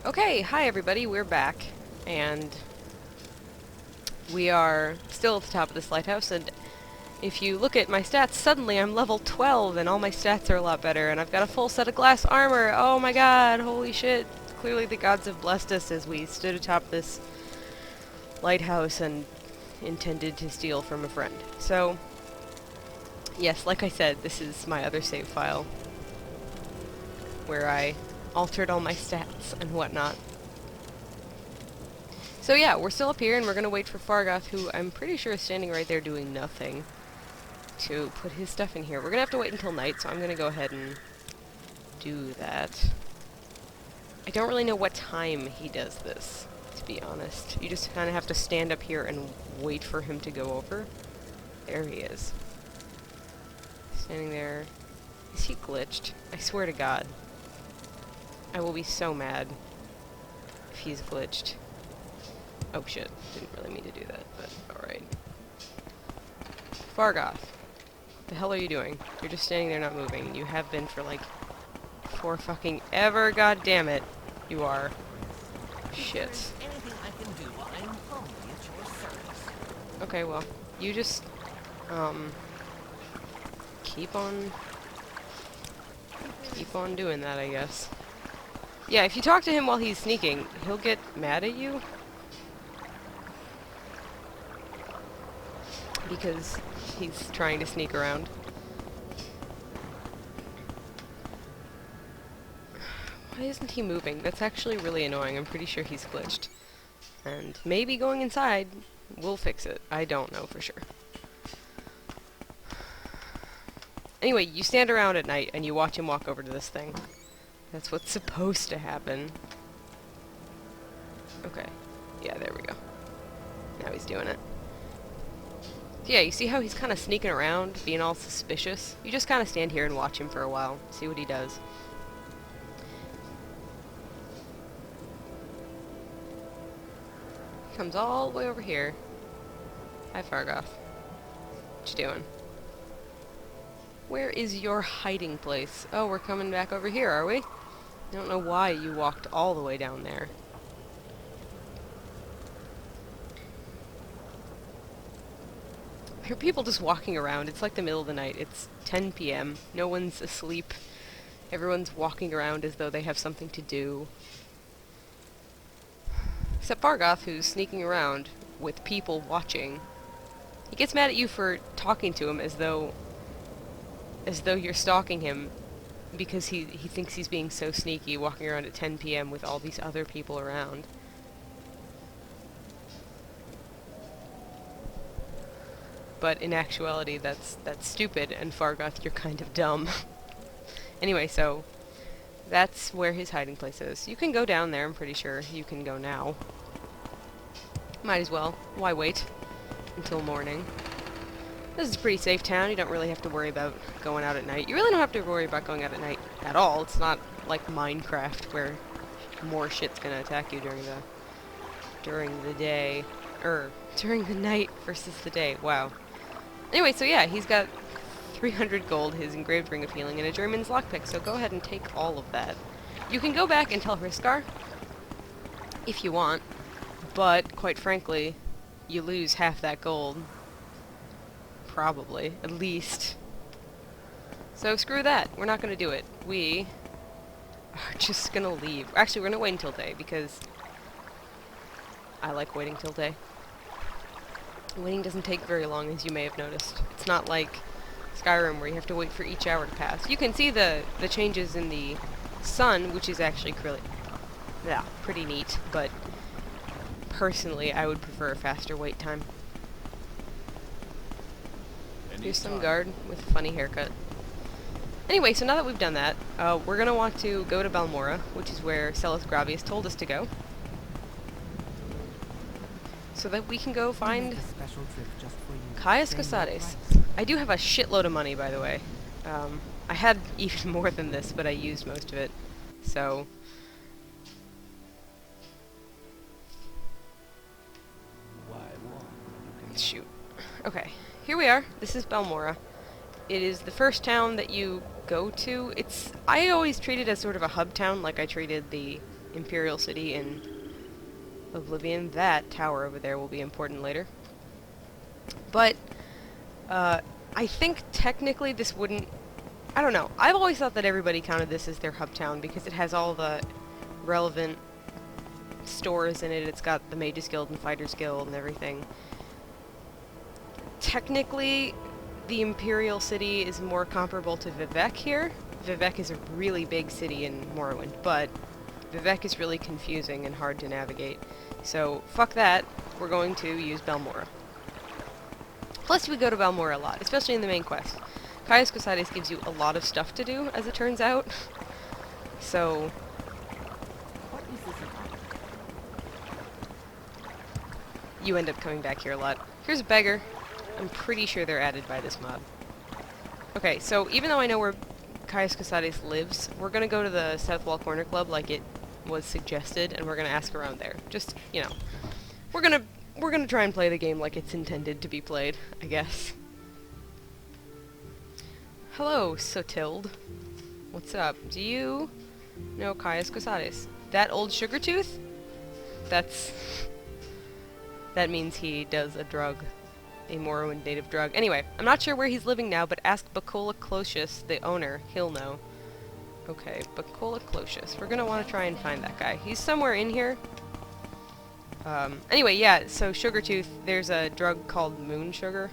Okay, hi everybody, we're back, and we are still at the top of this lighthouse, and if you look at my stats, suddenly I'm level 12, and all my stats are a lot better, and I've got a full set of glass armor. Oh my god, holy shit. Clearly the gods have blessed us as we stood atop this lighthouse and intended to steal from a friend. So, yes, like I said, this is my other save file, where I altered all my stats and whatnot. So yeah, we're still up here, and we're gonna wait for Fargoth, who I'm pretty sure is standing right there doing nothing, to put his stuff in here. We're gonna have to wait until night, so I'm gonna go ahead and do that. I don't really know what time he does this, to be honest. You just kind of have to stand up here and wait for him to go over. There he is. Standing there. Is he glitched? I swear to God. I will be so mad if he's glitched. Oh shit, didn't really mean to do that, but alright. Fargoth, the hell are you doing? You're just standing there not moving, and you have been for like 4 fucking ever, god damn it. You are. Shit. Okay, well, you just, keep on doing that, I guess. Yeah, if you talk to him while he's sneaking, he'll get mad at you. Because he's trying to sneak around. Why isn't he moving? That's actually really annoying. I'm pretty sure he's glitched. And maybe going inside will fix it. I don't know for sure. Anyway, you stand around at night and you watch him walk over to this thing. That's what's supposed to happen. Okay. Yeah, there we go. Now he's doing it. Yeah, you see how he's kind of sneaking around, being all suspicious? You just kind of stand here and watch him for a while, see what he does. He comes all the way over here. Hi, Fargoth. What you doing? Where is your hiding place? Oh, we're coming back over here, are we? I don't know why you walked all the way down there. There are people just walking around. It's like the middle of the night. It's 10 p.m. No one's asleep. Everyone's walking around as though they have something to do. Except Fargoth, who's sneaking around with people watching. He gets mad at you for talking to him as though you're stalking him, because he thinks he's being so sneaky, walking around at 10 p.m. with all these other people around. But in actuality, that's stupid, and Fargoth, you're kind of dumb. Anyway, so that's where his hiding place is. You can go down there, I'm pretty sure. You can go now. Might as well. Why wait until morning? This is a pretty safe town. You don't really have to worry about going out at night. You really don't have to worry about going out at night at all. It's not like Minecraft where more shit's gonna attack you during the day. During the night versus the day. Wow. Anyway, so yeah, he's got 300 gold, his engraved ring of healing, and a German's lockpick, so go ahead and take all of that. You can go back and tell Hriskar if you want, but quite frankly, you lose half that gold. Probably, at least. So screw that. We're not gonna do it. We are just gonna leave. Actually, we're gonna wait until day, because I like waiting till day. Waiting doesn't take very long, as you may have noticed. It's not like Skyrim, where you have to wait for each hour to pass. You can see the changes in the sun, which is actually really, yeah, pretty neat, but personally, I would prefer a faster wait time. Here's some guard with a funny haircut. Anyway, so now that we've done that, we're gonna want to go to Balmorra, which is where Celis Gravius told us to go, so that we can go find Caius Casadas. I do have a shitload of money, by the way. I had even more than this, but I used most of it, so... Shoot. Okay. Here we are. This is Balmorra. It is the first town that you go to. I always treat it as sort of a hub town, like I treated the Imperial City in Oblivion. That tower over there will be important later. But, I think technically this wouldn't... I don't know. I've always thought that everybody counted this as their hub town because it has all the relevant stores in it. It's got the Mages Guild and Fighters Guild and everything. Technically, the Imperial City is more comparable to Vivec here. Vivec is a really big city in Morrowind, but Vivec is really confusing and hard to navigate. So, fuck that. We're going to use Balmorra. Plus, we go to Balmorra a lot, especially in the main quest. Caius Casadas gives you a lot of stuff to do, as it turns out. So... What is this about? you end up coming back here a lot. Here's a beggar. I'm pretty sure they're added by this mod. Okay, so even though I know where Caius Casadas lives, we're gonna go to the South Wall Corner Club like it was suggested, and we're gonna ask around there. Just, you know, we're gonna try and play the game like it's intended to be played, I guess. Hello, Sotilde. What's up? Do you know Caius Casadas? That old sugar tooth? That means he does a drug. A Morrowind native drug. Anyway, I'm not sure where he's living now, but ask Bacola Closius, the owner. He'll know. Okay, Bacola Closius. We're gonna want to try and find that guy. He's somewhere in here. Anyway, yeah, so Sugartooth, there's a drug called moon sugar.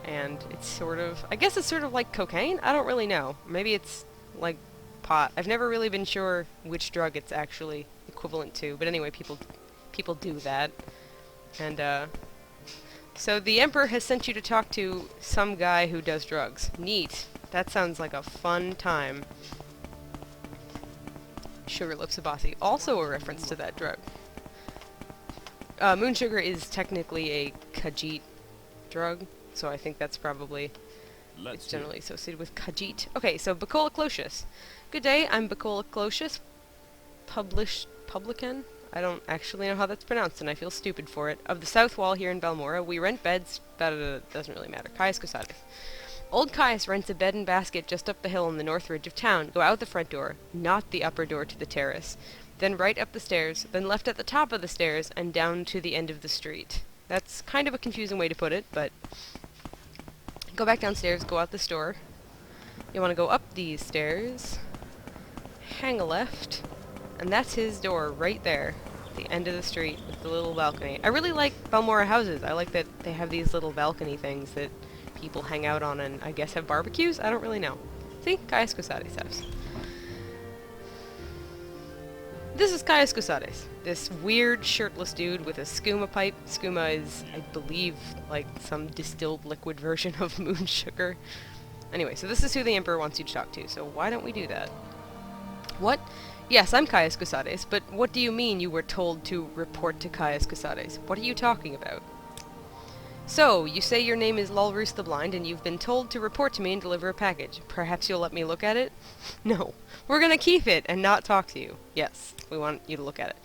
And it's sort of... I guess it's sort of like cocaine? I don't really know. Maybe it's like pot. I've never really been sure which drug it's actually equivalent to. But anyway, people do that. And, so the Emperor has sent you to talk to some guy who does drugs. Neat. That sounds like a fun time. Sugar Lips Abasi. Also a reference to that drug. Moon sugar is technically a Khajiit drug, so I think that's probably... it's generally associated with Khajiit. Okay, so Bacola Closius. Good day, I'm Bacola Closius. Publican? I don't actually know how that's pronounced, and I feel stupid for it. Of the South Wall here in Balmorra, we rent beds... doesn't really matter. Caius Casadas. Old Caius rents a bed and basket just up the hill on the north ridge of town. Go out the front door, not the upper door to the terrace. Then right up the stairs, then left at the top of the stairs, and down to the end of the street. That's kind of a confusing way to put it, but... go back downstairs, go out the store. You want to go up these stairs, hang a left... and that's his door right there, at the end of the street with the little balcony. I really like Balmorra houses. I like that they have these little balcony things that people hang out on and I guess have barbecues? I don't really know. See? Caius Casadas' house. This is Caius Casadas. This weird shirtless dude with a skooma pipe. Skooma is, I believe, like some distilled liquid version of moon sugar. Anyway, so this is who the Emperor wants you to talk to, so why don't we do that? What? Yes, I'm Caius Casadas, but what do you mean you were told to report to Caius Casadas? What are you talking about? So, you say your name is Lulroos the Blind, and you've been told to report to me and deliver a package. Perhaps you'll let me look at it? No. We're gonna keep it and not talk to you. Yes, we want you to look at it.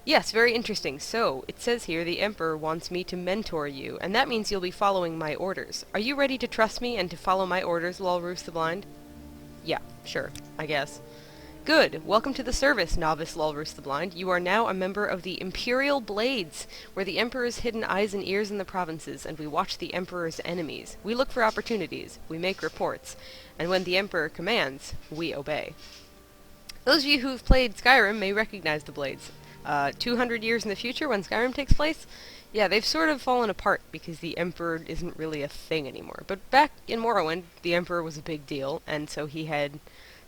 Yes, very interesting. So, it says here the Emperor wants me to mentor you, and that means you'll be following my orders. Are you ready to trust me and to follow my orders, Lulroos the Blind? Yeah, sure, I guess. Good. Welcome to the service, novice Lulroos the Blind. You are now a member of the Imperial Blades, where the Emperor's hidden eyes and ears in the provinces, and we watch the Emperor's enemies. We look for opportunities. We make reports. And when the Emperor commands, we obey. Those of you who've played Skyrim may recognize the Blades. 200 years in the future, when Skyrim takes place, yeah, they've sort of fallen apart because the Emperor isn't really a thing anymore. But back in Morrowind, the Emperor was a big deal, and so he had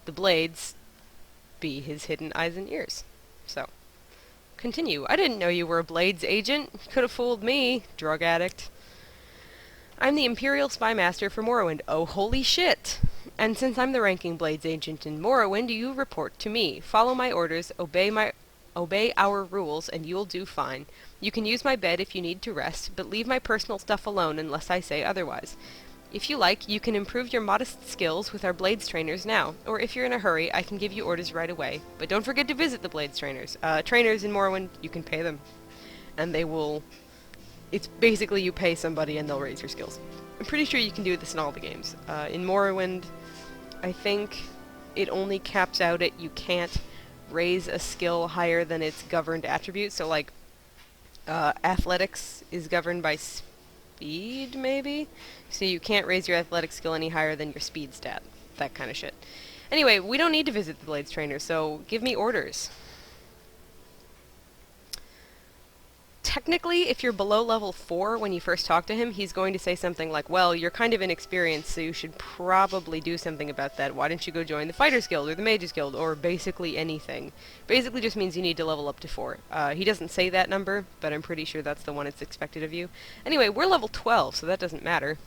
the Blades be his hidden eyes and ears. So, continue. I didn't know you were a Blades agent. You could have fooled me, drug addict. I'm the Imperial Spy Master for Morrowind. Oh, holy shit! And since I'm the ranking Blades agent in Morrowind, you report to me. Follow my orders, obey our rules, and you'll do fine. You can use my bed if you need to rest, but leave my personal stuff alone unless I say otherwise. If you like, you can improve your modest skills with our Blades trainers now, or if you're in a hurry, I can give you orders right away. But don't forget to visit the Blades trainers. Trainers in Morrowind, you can pay them. And they will... it's basically you pay somebody and they'll raise your skills. I'm pretty sure you can do this in all the games. In Morrowind, I think it only caps out at you can't raise a skill higher than its governed attribute. So, like, athletics is governed by speed, maybe? So you can't raise your athletic skill any higher than your speed stat. That kind of shit. Anyway, we don't need to visit the Blades Trainer, so give me orders. Technically, if you're below level 4 when you first talk to him, he's going to say something like, well, you're kind of inexperienced, so you should probably do something about that. Why don't you go join the Fighters Guild or the Mages Guild, or basically anything. Basically just means you need to level up to 4. He doesn't say that number, but I'm pretty sure that's the one it's expected of you. Anyway, we're level 12, so that doesn't matter.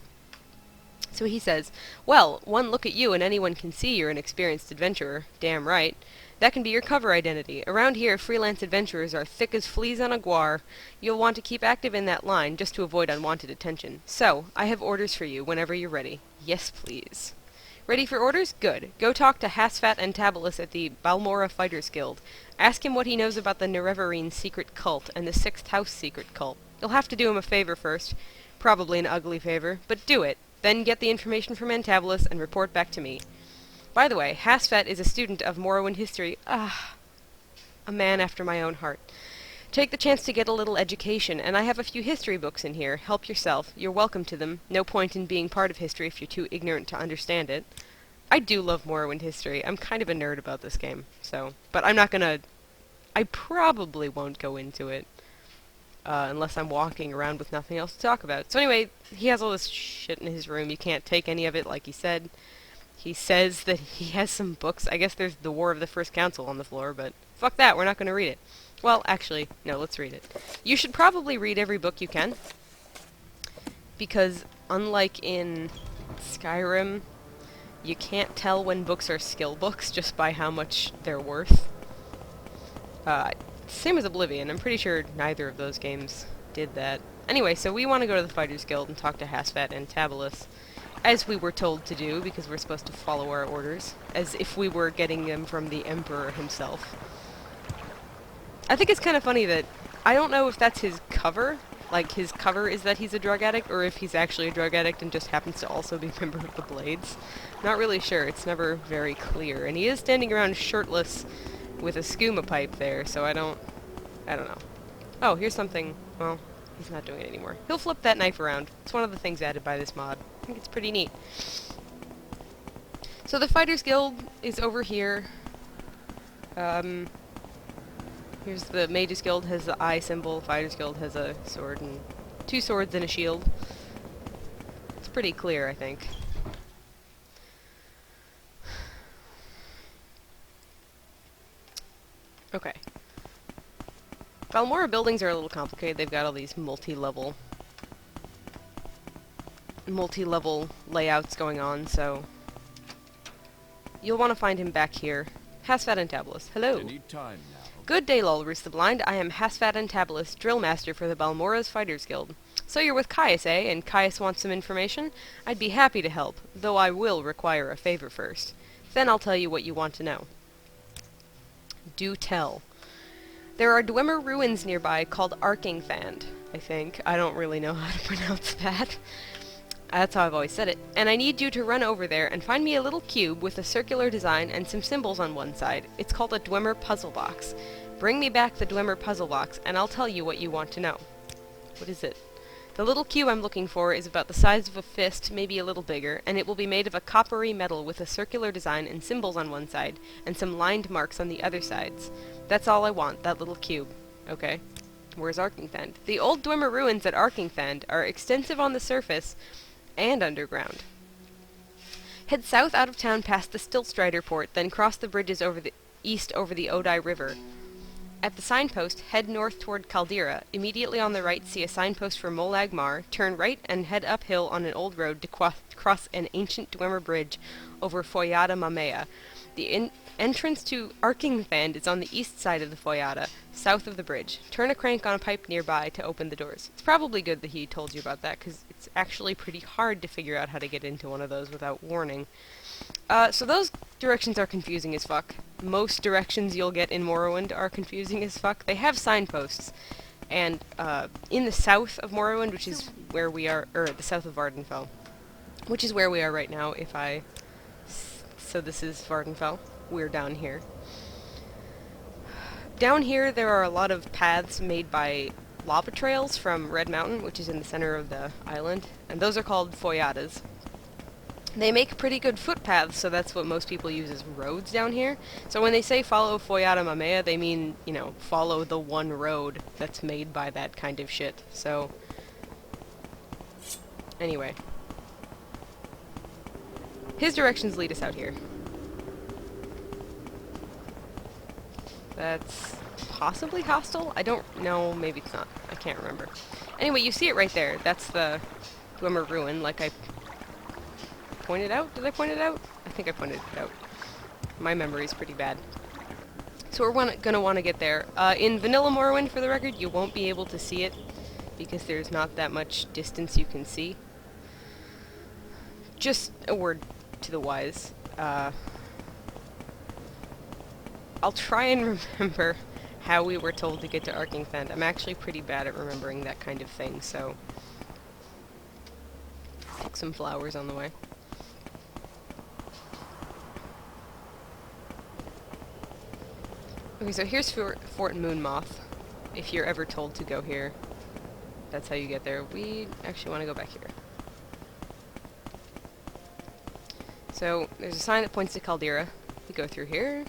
So he says, well, one look at you and anyone can see you're an experienced adventurer. Damn right. That can be your cover identity. Around here, freelance adventurers are thick as fleas on a guar. You'll want to keep active in that line, just to avoid unwanted attention. So, I have orders for you whenever you're ready. Yes, please. Ready for orders? Good. Go talk to Hasfat and Tabalus at the Balmorra Fighters Guild. Ask him what he knows about the Nerevarine secret cult and the Sixth House secret cult. You'll have to do him a favor first. Probably an ugly favor, but do it. Then get the information from Antabalus and report back to me. By the way, Hasfat is a student of Morrowind history. Ah, a man after my own heart. Take the chance to get a little education, and I have a few history books in here. Help yourself. You're welcome to them. No point in being part of history if you're too ignorant to understand it. I do love Morrowind history. I'm kind of a nerd about this game, so... But I'm not gonna... I probably won't go into it. Unless I'm walking around with nothing else to talk about. So anyway, he has all this shit in his room. You can't take any of it, like he said. He says that he has some books. I guess there's The War of the First Council on the floor, but fuck that, we're not going to read it. Well, actually, no, let's read it. You should probably read every book you can. Because, unlike in Skyrim, you can't tell when books are skill books just by how much they're worth. Same as Oblivion. I'm pretty sure neither of those games did that. Anyway, so we want to go to the Fighters Guild and talk to Hasfat and Tabalus. As we were told to do, because we're supposed to follow our orders. As if we were getting them from the Emperor himself. I think it's kind of funny that... I don't know if that's his cover. Like, his cover is that he's a drug addict, or if he's actually a drug addict and just happens to also be a member of the Blades. Not really sure. It's never very clear. And he is standing around shirtless with a skooma pipe there, so I don't know. Oh, here's something... Well, he's not doing it anymore. He'll flip that knife around. It's one of the things added by this mod. I think it's pretty neat. So the Fighters Guild is over here. Here's the Mages Guild, has the eye symbol. Fighters Guild has a sword and 2 swords and a shield. It's pretty clear, I think. Okay. Balmorra buildings are a little complicated. They've got all these multi-level layouts going on, so you'll want to find him back here. Hasfat and Tabalus. Hello. Any time now. Good day, Lulrus the Blind. I am Hasfat and Tabalus, drill master for the Balmorra's Fighters Guild. So you're with Caius, eh? And Caius wants some information? I'd be happy to help, though I will require a favor first. Then I'll tell you what you want to know. Do tell. There are Dwemer ruins nearby called Arkingthand, I think. I don't really know how to pronounce that. That's how I've always said it. And I need you to run over there and find me a little cube with a circular design and some symbols on one side. It's called a Dwemer puzzle box. Bring me back the Dwemer puzzle box, and I'll tell you what you want to know. What is it? The little cube I'm looking for is about the size of a fist, maybe a little bigger, and it will be made of a coppery metal with a circular design and symbols on one side, and some lined marks on the other sides. That's all I want, that little cube. Okay. Where's Arkingthand? The old Dwemer ruins at Arkingthand are extensive on the surface and underground. Head south out of town past the Stiltstrider port, then cross the bridges east over the Odai River. At the signpost, head north toward Caldera. Immediately on the right, see a signpost for Molag Mar. Turn right and head uphill on an old road to cross an ancient Dwemer bridge over Foyada Mamea. The entrance to Arkingthand is on the east side of the Foyada, south of the bridge. Turn a crank on a pipe nearby to open the doors. It's probably good that he told you about that, because it's actually pretty hard to figure out how to get into one of those without warning. So those directions are confusing as fuck. Most directions you'll get in Morrowind are confusing as fuck. They have signposts, and in the south of Morrowind, which is where we are, or the south of Vartanfell, which is where we are right now, so this is Vartanfell. We're down here. down here there are a lot of paths made by lava trails from Red Mountain, which is in the center of the island, and those are called foyadas. They make pretty good footpaths, so that's what most people use as roads down here. So when they say follow Foyada Mamea, they mean, you know, follow the one road that's made by that kind of shit. So, anyway. His directions lead us out here. That's possibly hostile? I don't know, maybe it's not. I can't remember. Anyway, you see it right there. That's the Dwemer Ruin, like I pointed out? Did I point it out? I think I pointed it out. My memory's pretty bad. So we're gonna want to get there. In Vanilla Morrowind, for the record, you won't be able to see it because there's not that much distance you can see. Just a word to the wise. I'll try and remember how we were told to get to Arkingfend. I'm actually pretty bad at remembering that kind of thing, so pick some flowers on the way. Okay, so here's Fort Moonmoth, if you're ever told to go here. That's how you get there. We actually want to go back here. So, there's a sign that points to Caldera. We go through here.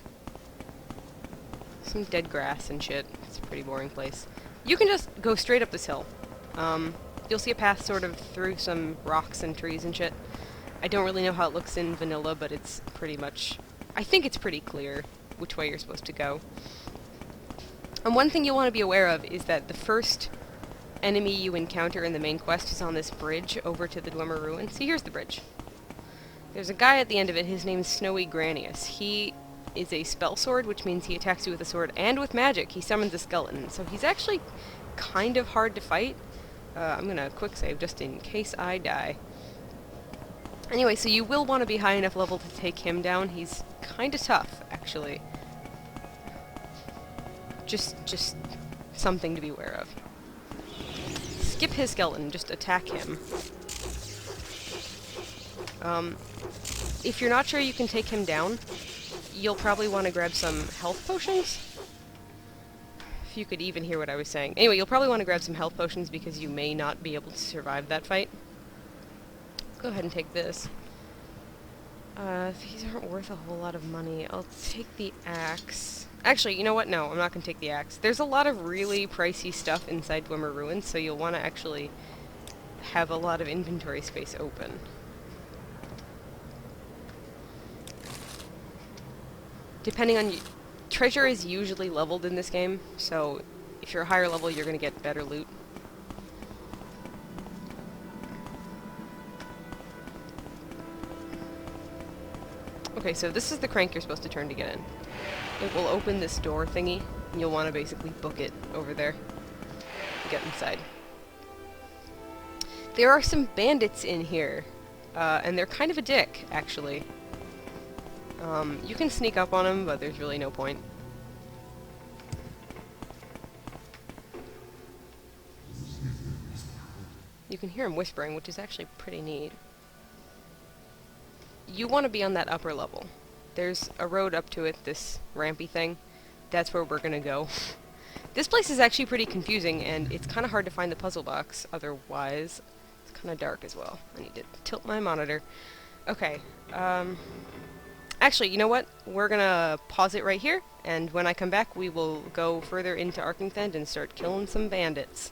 Some dead grass and shit. It's a pretty boring place. You can just go straight up this hill. You'll see a path sort of through some rocks and trees and shit. I don't really know how it looks in vanilla, but it's pretty much... I think it's pretty clear which way you're supposed to go. And one thing you'll want to be aware of is that the first enemy you encounter in the main quest is on this bridge over to the Dwemer Ruin. See, here's the bridge. There's a guy at the end of it, his name's Snowy Granius. He is a spell sword, which means he attacks you with a sword and with magic. He summons a skeleton, so he's actually kind of hard to fight. I'm gonna quick save just in case I die. Anyway, so you will want to be high enough level to take him down. He's kind of tough, actually. Just something to be aware of. Skip his skeleton, just attack him. If you're not sure you can take him down, you'll probably want to grab some health potions. If you could even hear what I was saying. Anyway, you'll probably want to grab some health potions because you may not be able to survive that fight. Go ahead and take this. These aren't worth a whole lot of money. I'll take the axe. Actually, you know what? No, I'm not going to take the axe. There's a lot of really pricey stuff inside Dwemer Ruins, so you'll want to actually have a lot of inventory space open. Depending on... treasure is usually leveled in this game, so if you're a higher level, you're going to get better loot. Okay, so this is the crank you're supposed to turn to get in. It will open this door thingy, and you'll want to basically book it over there to get inside. There are some bandits in here, and they're kind of a dick, actually. You can sneak up on them, but there's really no point. You can hear him whispering, which is actually pretty neat. You want to be on that upper level. There's a road up to it, this rampy thing. That's where we're gonna go. This place is actually pretty confusing, and it's kind of hard to find the puzzle box otherwise. It's kind of dark as well. I need to tilt my monitor. Okay, actually, you know what? We're gonna pause it right here, and when I come back, we will go further into Arkingfend and start killing some bandits.